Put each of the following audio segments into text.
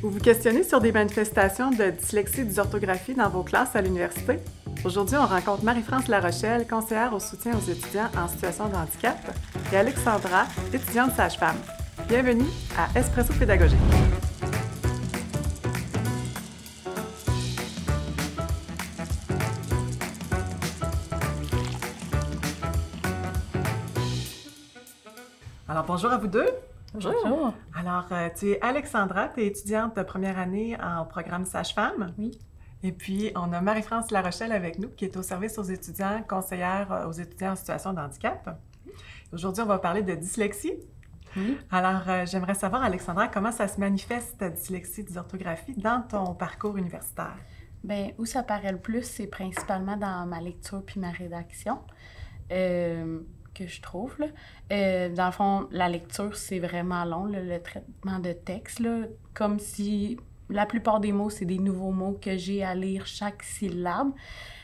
Vous vous questionnez sur des manifestations de dyslexie et dysorthographie dans vos classes à l'université? Aujourd'hui, on rencontre Marie-France Larochelle, conseillère au soutien aux étudiants en situation de handicap, et Alexandra, étudiante sage-femme. Bienvenue à Espresso Pédagogique. Alors, bonjour à vous deux. Bonjour. Bonjour. Alors, tu es Alexandra, tu es étudiante de première année en programme sage-femme. Oui. Et puis, on a Marie-France Larochelle avec nous, qui est au service aux étudiants, conseillère aux étudiants en situation de handicap. Aujourd'hui, on va parler de dyslexie. Oui. Alors, j'aimerais savoir, Alexandra, comment ça se manifeste, ta dyslexie, dysorthographie, dans ton parcours universitaire? Bien, où ça paraît le plus, c'est principalement dans ma lecture puis ma rédaction, que je trouve. Là. Dans le fond, la lecture, c'est vraiment long, là, le traitement de texte, là, comme si la plupart des mots, c'est des nouveaux mots que j'ai à lire chaque syllabe.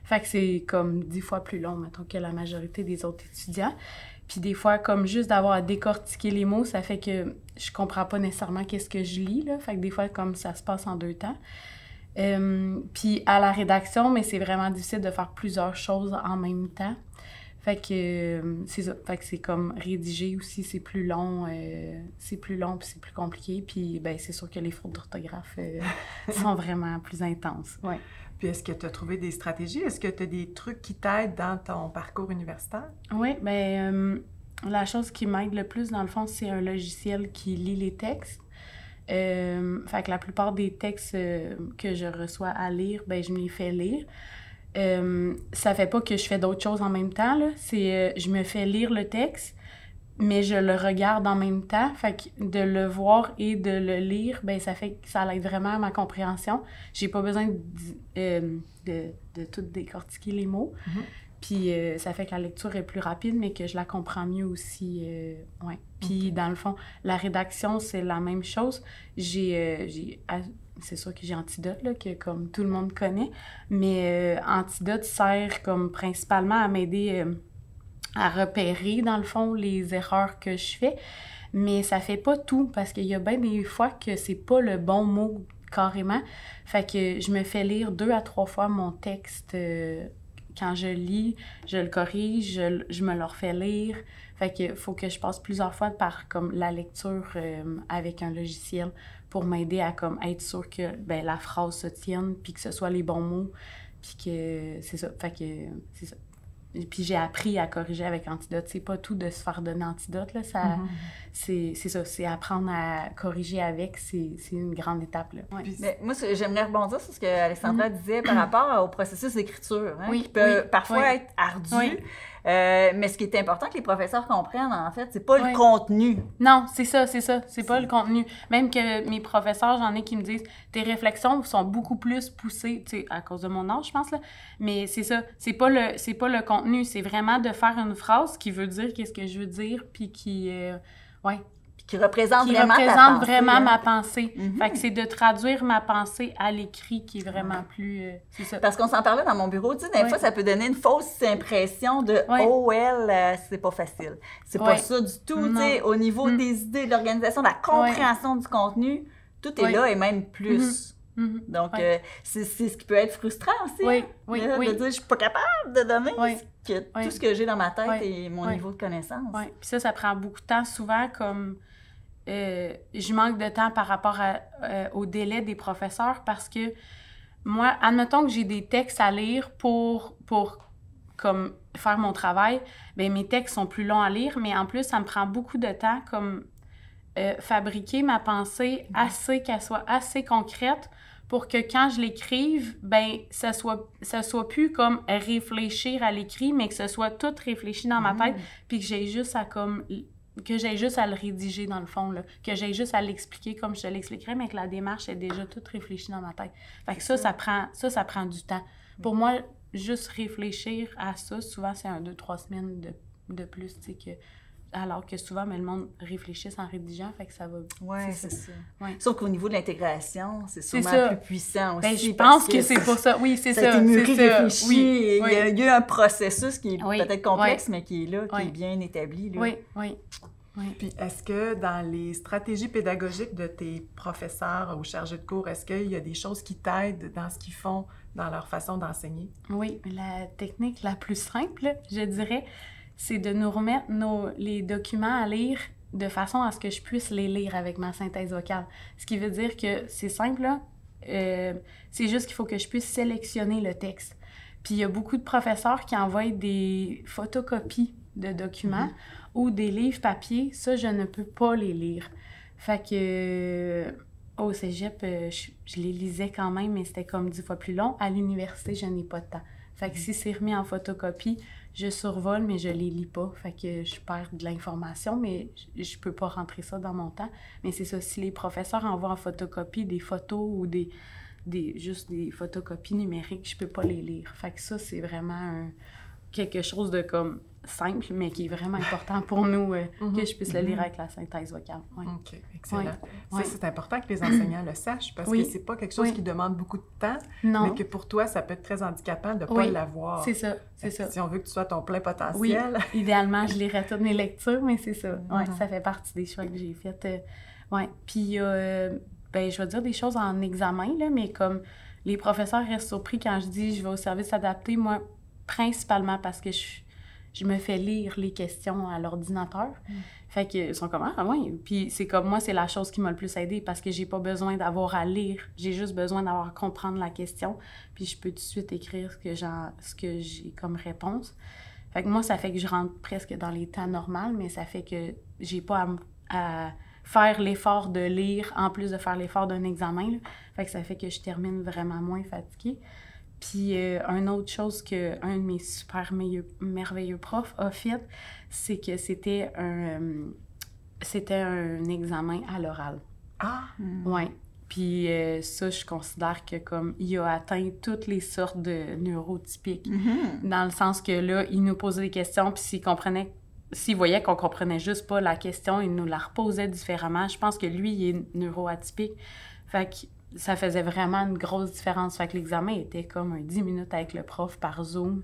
Fait que c'est comme 10 fois plus long, mettons, que la majorité des autres étudiants. Puis des fois, comme juste d'avoir à décortiquer les mots, ça fait que je comprends pas nécessairement qu'est-ce que je lis, là. Fait que des fois, comme ça se passe en 2 temps. Puis à la rédaction, mais c'est vraiment difficile de faire plusieurs choses en même temps. Fait que c'est ça. Fait que c'est comme rédiger aussi, c'est plus long puis c'est plus compliqué. Puis ben c'est sûr que les fautes d'orthographe sont vraiment plus intenses. Ouais. Puis est-ce que tu as trouvé des stratégies? Est-ce que tu as des trucs qui t'aident dans ton parcours universitaire? Oui, bien, la chose qui m'aide le plus, dans le fond, c'est un logiciel qui lit les textes. Fait que la plupart des textes que je reçois à lire, ben je me les fais lire. Ça fait pas que je fais d'autres choses en même temps, là. C'est, je me fais lire le texte, mais je le regarde en même temps. Fait que de le voir et de le lire, ben ça fait que ça aide vraiment à ma compréhension. J'ai pas besoin de tout décortiquer les mots. Mm-hmm. Puis ça fait que la lecture est plus rapide, mais que je la comprends mieux aussi. Ouais. Puis dans le fond, la rédaction, c'est la même chose. C'est sûr que j'ai Antidote, là, que comme tout le monde connaît, mais Antidote sert comme principalement à m'aider à repérer, dans le fond, les erreurs que je fais, mais ça fait pas tout, parce qu'il y a bien des fois que c'est pas le bon mot, carrément. Fait que je me fais lire 2 à 3 fois mon texte. Quand je lis, je le corrige, je me le refais lire. Fait que faut que je passe plusieurs fois par comme la lecture avec un logiciel pour m'aider à comme être sûre que ben, la phrase se tienne, puis que ce soit les bons mots, puis que c'est ça. Fait que c'est ça. Puis j'ai appris à corriger avec Antidote. C'est pas tout de se faire donner Antidote, là. Ça, c'est ça, c'est apprendre à corriger avec, c'est une grande étape, là. Ouais. Mais moi, j'aimerais rebondir sur ce que Alexandra disait par rapport au processus d'écriture, hein, qui peut parfois être ardu. Mais ce qui est important que les professeurs comprennent, en fait, c'est pas le contenu. Non, c'est ça. C'est pas le contenu. Même que mes professeurs, j'en ai qui me disent « Tes réflexions sont beaucoup plus poussées, tu sais, à cause de mon âge, je pense, là. » Mais c'est ça, c'est pas le contenu, c'est vraiment de faire une phrase qui veut dire qu'est-ce que je veux dire, puis qui qui représente vraiment ma pensée. Mm-hmm. Fait que c'est de traduire ma pensée à l'écrit qui est vraiment plus... c'est ça. Parce qu'on s'en parlait dans mon bureau, tu sais, des fois, ça peut donner une fausse impression de « Oh, c'est pas facile ». C'est pas ça du tout, tu sais, au niveau des idées, de l'organisation, de la compréhension du contenu, tout est là et même plus. Mm-hmm. Donc, c'est ce qui peut être frustrant aussi, de dire « Je suis pas capable de donner tout ce que j'ai dans ma tête et mon niveau de connaissance. » Puis ça prend beaucoup de temps, souvent, comme... je manque de temps par rapport au délai des professeurs parce que moi, admettons que j'ai des textes à lire pour comme faire mon travail, bien mes textes sont plus longs à lire, mais en plus, ça me prend beaucoup de temps comme fabriquer ma pensée qu'elle soit assez concrète pour que quand je l'écrive, ben ça soit plus comme réfléchir à l'écrit, mais que ce soit tout réfléchi dans ma tête, puis que j'ai juste à le rédiger dans le fond, là. Que j'ai juste à l'expliquer comme je te l'expliquerais, mais que la démarche est déjà toute réfléchie dans ma tête. Fait que ça prend du temps. Pour moi, juste réfléchir à ça, souvent c'est 2-3 semaines de plus, tu sais, que... Alors que souvent, mais le monde réfléchit en rédigeant, fait que ça va... Oui, c'est ça. Ouais. Sauf qu'au niveau de l'intégration, c'est sûrement plus puissant aussi. Ben, je pense que c'est pour ça. Oui, c'est ça. Ça a été mûri, réfléchi. Oui, il y a eu un processus qui est peut-être complexe, mais qui est là, qui est bien établi. Là. Oui. Oui. Puis est-ce que dans les stratégies pédagogiques de tes professeurs ou chargés de cours, est-ce qu'il y a des choses qui t'aident dans ce qu'ils font, dans leur façon d'enseigner? Oui, la technique la plus simple, je dirais, c'est de nous remettre les documents à lire de façon à ce que je puisse les lire avec ma synthèse vocale. Ce qui veut dire que c'est simple, là, c'est juste qu'il faut que je puisse sélectionner le texte. Puis il y a beaucoup de professeurs qui envoient des photocopies de documents ou des livres papier. Ça, je ne peux pas les lire. Fait que au cégep, je les lisais quand même, mais c'était comme 10 fois plus long. À l'université, je n'ai pas de temps. Fait que si c'est remis en photocopie, je survole, mais je les lis pas. Fait que je perds de l'information, mais je peux pas rentrer ça dans mon temps. Mais c'est ça, si les professeurs envoient en photocopie des photos ou juste des photocopies numériques, je peux pas les lire. Fait que ça, c'est vraiment quelque chose de comme simple, mais qui est vraiment important pour nous, que je puisse le lire avec la synthèse vocale. Ouais. OK, excellent. Ouais. C'est important que les enseignants le sachent, parce que c'est pas quelque chose qui demande beaucoup de temps, mais que pour toi, ça peut être très handicapant de ne pas l'avoir. C'est ça, c'est ça. Si on veut que tu sois ton plein potentiel... Oui, idéalement, je lirais toutes mes lectures, mais c'est ça. Ouais, ça fait partie des choix que j'ai faits. Ouais. Puis, je vais dire des choses en examen, là, mais comme les professeurs restent surpris quand je dis « je vais au service adapté », moi, principalement parce que je me fais lire les questions à l'ordinateur. Fait qu'ils sont comme « ah ouais ». Puis c'est comme moi, c'est la chose qui m'a le plus aidée parce que j'ai pas besoin d'avoir à lire. J'ai juste besoin d'avoir à comprendre la question. Puis je peux tout de suite écrire ce que j'ai comme réponse. Fait que moi, ça fait que je rentre presque dans les temps normaux, mais ça fait que j'ai pas à faire l'effort de lire en plus de faire l'effort d'un examen, là. Fait que ça fait que je termine vraiment moins fatiguée. Puis, une autre chose qu'un de mes super merveilleux profs a fait, c'est que c'était un examen à l'oral. Ah! Oui. Puis ça, je considère que comme il a atteint toutes les sortes de neurotypiques. Dans le sens que là, il nous posait des questions, puis s'il voyait qu'on comprenait juste pas la question, il nous la reposait différemment. Je pense que lui, il est neuroatypique. Fait que ça faisait vraiment une grosse différence. Fait que l'examen était comme 10 minutes avec le prof par Zoom.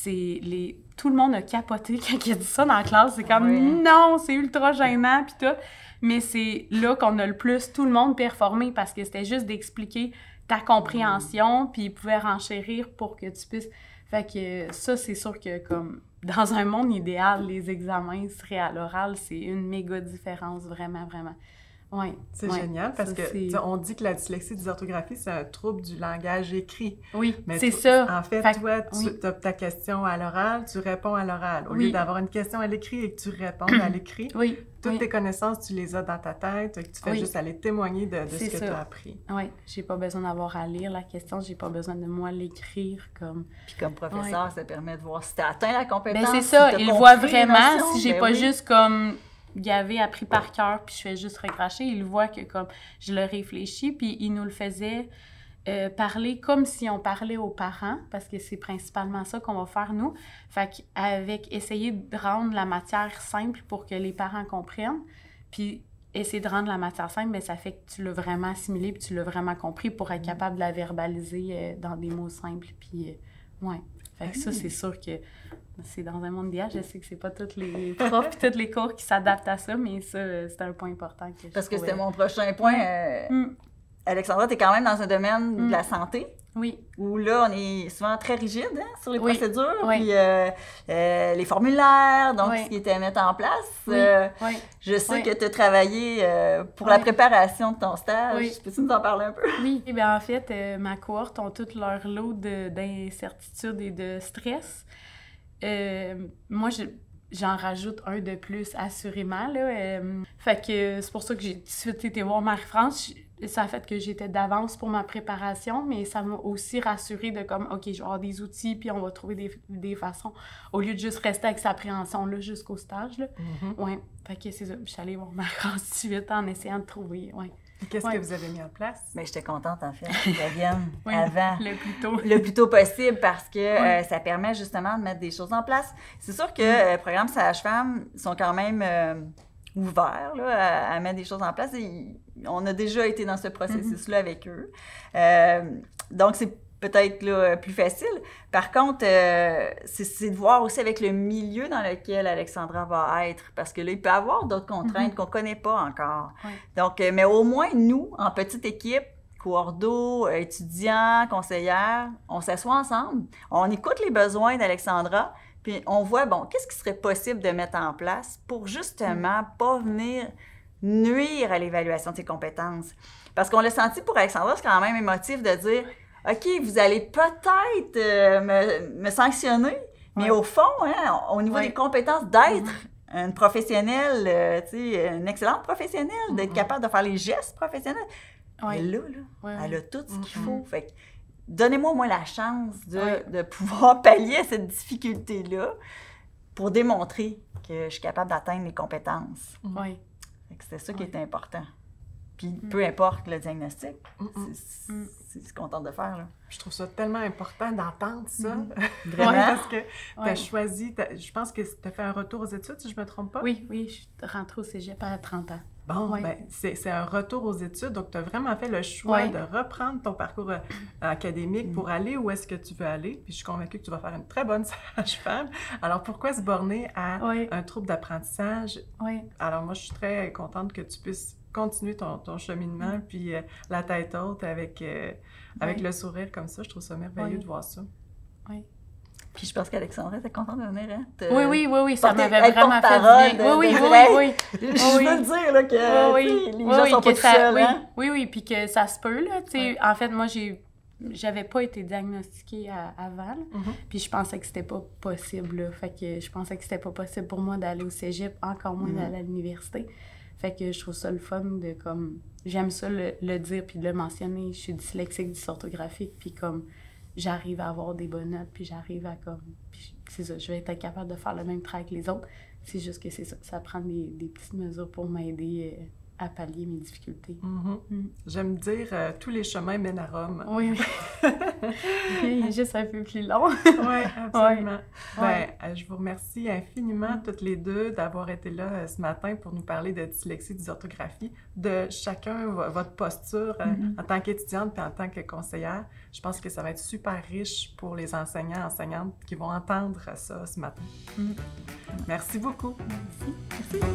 Tout le monde a capoté quand il a dit ça dans la classe. C'est comme non, c'est ultra gênant, puis tout. Mais c'est là qu'on a le plus tout le monde performé parce que c'était juste d'expliquer ta compréhension, puis il pouvait renchérir pour que tu puisses... Fait que ça, c'est sûr que comme dans un monde idéal, les examens seraient à l'oral, c'est une méga différence, vraiment, vraiment. Oui. C'est génial parce que on dit que la dyslexie dysorthographie, c'est un trouble du langage écrit. Oui, mais c'est ça. En fait, toi, tu as ta question à l'oral, tu réponds à l'oral. Au lieu d'avoir une question à l'écrit et que tu réponds à l'écrit, toutes tes connaissances, tu les as dans ta tête, que tu fais juste aller témoigner de ce que tu as appris. Oui, j'ai pas besoin d'avoir à lire la question, j'ai pas besoin de moi l'écrire comme... Puis comme professeur, ça permet de voir si tu as atteint la compétence. Ben c'est ça, il voit vraiment si j'ai pas juste comme... gavé, appris par cœur, puis je fais juste recracher. Il voit que comme je le réfléchis, puis il nous le faisait parler comme si on parlait aux parents, parce que c'est principalement ça qu'on va faire, nous. Fait qu'avec essayer de rendre la matière simple pour que les parents comprennent, puis essayer de rendre la matière simple, bien, ça fait que tu l'as vraiment assimilé, puis tu l'as vraiment compris pour être capable de la verbaliser dans des mots simples, puis ouais. Fait que ça, c'est sûr que c'est dans un monde d'IA. Je sais que c'est pas tous les profs et tous les cours qui s'adaptent à ça, mais ça, c'est un point important que je Parce que c'était mon prochain point. Alexandra, tu es quand même dans un domaine de la santé. Oui. Où là, on est souvent très rigide sur les procédures, puis les formulaires, donc ce qui était à mettre en place. Je sais que tu as travaillé pour la préparation de ton stage. Peux-tu nous en parler un peu? Oui. Eh bien, en fait, ma cohorte ont tout leur lot d'incertitudes et de stress. Moi, j'en rajoute un de plus, assurément. Là. Fait que c'est pour ça que j'ai tout de suite été voir Marie-France. Ça a fait que j'étais d'avance pour ma préparation, mais ça m'a aussi rassurée de comme, OK, je vais avoir des outils, puis on va trouver des façons, au lieu de juste rester avec cette appréhension-là jusqu'au stage. Là. Ouais. Fait que c'est ça. Je suis allée voir Marie-France tout de suite en essayant de trouver. Ouais. Qu'est-ce que vous avez mis en place? Bien, j'étais contente, en fait, qu'ils reviennent avant. Le plus tôt possible, parce que ça permet justement de mettre des choses en place. C'est sûr que le programme Sage-Femme sont quand même ouverts là, à mettre des choses en place. Et on a déjà été dans ce processus-là avec eux. Donc, c'est peut-être là, plus facile. Par contre, c'est de voir aussi avec le milieu dans lequel Alexandra va être, parce que là, il peut y avoir d'autres contraintes qu'on ne connaît pas encore. Ouais. Donc, mais au moins, nous, en petite équipe, coordo, étudiants, conseillères, on s'assoit ensemble, on écoute les besoins d'Alexandra, puis on voit, bon, qu'est-ce qui serait possible de mettre en place pour justement pas venir nuire à l'évaluation de ses compétences. Parce qu'on l'a senti pour Alexandra, c'est quand même émotif de dire OK, vous allez peut-être me sanctionner, mais au fond, hein, au niveau des compétences d'être une professionnelle, une excellente professionnelle, d'être capable de faire les gestes professionnels, elle elle a tout ce qu'il faut. Fait que, donnez-moi au moins la chance de pouvoir pallier à cette difficulté-là pour démontrer que je suis capable d'atteindre les compétences. Oui. C'était ça qui était important. Puis peu importe le diagnostic, c'est ce qu'on tente de faire. Là. Je trouve ça tellement important d'entendre ça. Vraiment? Parce que tu as choisi, je pense que tu as fait un retour aux études, si je ne me trompe pas. Oui, je suis rentrée au cégep à 30 ans. Bon, ben, c'est un retour aux études, donc tu as vraiment fait le choix de reprendre ton parcours académique pour aller où est-ce que tu veux aller. Puis je suis convaincue que tu vas faire une très bonne sage-femme. Alors, pourquoi se borner à un trouble d'apprentissage? Oui. Alors, moi, je suis très contente que tu puisses continuer ton cheminement, puis la tête haute avec le sourire comme ça. Je trouve ça merveilleux de voir ça. Oui. Puis je pense qu'Alexandra était contente de venir, hein? Oui, ça m'avait vraiment fait du bien. Oui. Je veux dire là, que les gens sont pas tout seuls, hein? Oui, puis que ça se peut, là. En fait, moi, j'avais pas été diagnostiquée avant, puis je pensais que c'était pas possible, là. Fait que je pensais que c'était pas possible pour moi d'aller au cégep, encore moins d'aller à l'université. Fait que je trouve ça le fun de, comme... J'aime ça le dire puis de le mentionner. Je suis dyslexique, dysorthographique, puis comme... J'arrive à avoir des bonnes notes, puis j'arrive à comme... Puis c'est ça, je vais être capable de faire le même travail que les autres. C'est juste que c'est ça, ça prend des petites mesures pour m'aider à pallier mes difficultés. J'aime dire tous les chemins mènent à Rome. Oui. Il est juste un peu plus long. Oui, absolument. Je vous remercie infiniment toutes les deux d'avoir été là ce matin pour nous parler de dyslexie, dysorthographie, de chacun votre posture en tant qu'étudiante et en tant que conseillère. Je pense que ça va être super riche pour les enseignants, enseignantes qui vont entendre ça ce matin. Merci beaucoup. Merci.